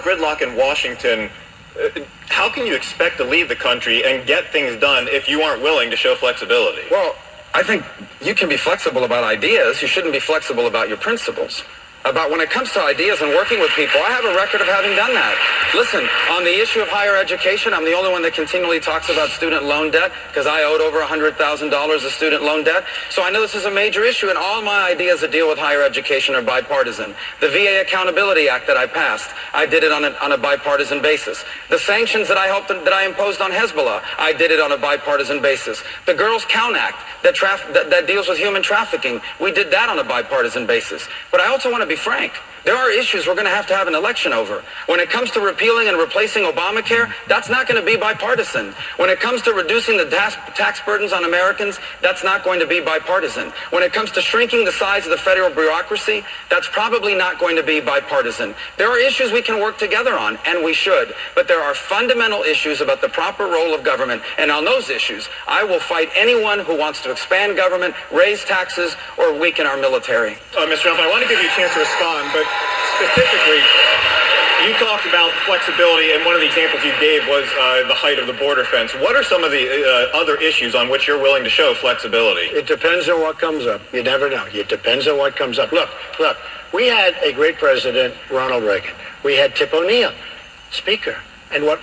gridlock in Washington, how can you expect to leave the country and get things done if you aren't willing to show flexibility? Well, I think you can be flexible about ideas. You shouldn't be flexible about your principles. About when it comes to ideas and working with people, I have a record of having done that. Listen, on the issue of higher education, I'm the only one that continually talks about student loan debt because I owed over $100,000 of student loan debt. So I know this is a major issue, and all my ideas that deal with higher education are bipartisan. The VA Accountability Act that I passed, I did it on a bipartisan basis. The sanctions that I imposed on Hezbollah, I did it on a bipartisan basis. The Girls Count Act that deals with human trafficking, we did that on a bipartisan basis. But I also want to be frank. There are issues we're going to have an election over. When it comes to repealing and replacing Obamacare, that's not going to be bipartisan. When it comes to reducing the tax burdens on Americans, that's not going to be bipartisan. When it comes to shrinking the size of the federal bureaucracy, that's probably not going to be bipartisan. There are issues we can work together on, and we should. But there are fundamental issues about the proper role of government, and on those issues, I will fight anyone who wants to expand government, raise taxes, or weaken our military. Mr. Trump, I want to give you a chance to respond, but specifically, you talked about flexibility, and one of the examples you gave was the height of the border fence. What are some of the other issues on which you're willing to show flexibility? It depends on what comes up. You never know. It depends on what comes up. Look, we had a great president, Ronald Reagan. We had Tip O'Neill, speaker. And what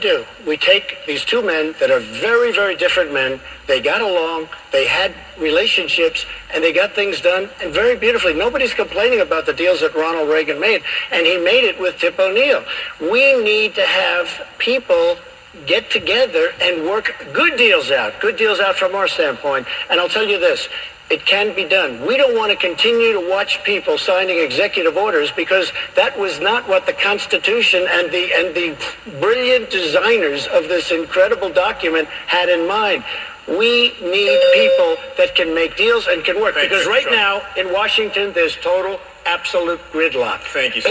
do? We take these two men that are very, very different men. They got along, they had relationships, and they got things done, and very beautifully. Nobody's complaining about the deals that Ronald Reagan made, and he made it with Tip O'Neill. We need to have people get together and work good deals out from our standpoint. And I'll tell you this. It can be done. We don't want to continue to watch people signing executive orders because that was not what the Constitution and the brilliant designers of this incredible document had in mind. We need people that can make deals and can work. Because right now in Washington, there's total, absolute gridlock. Thank you.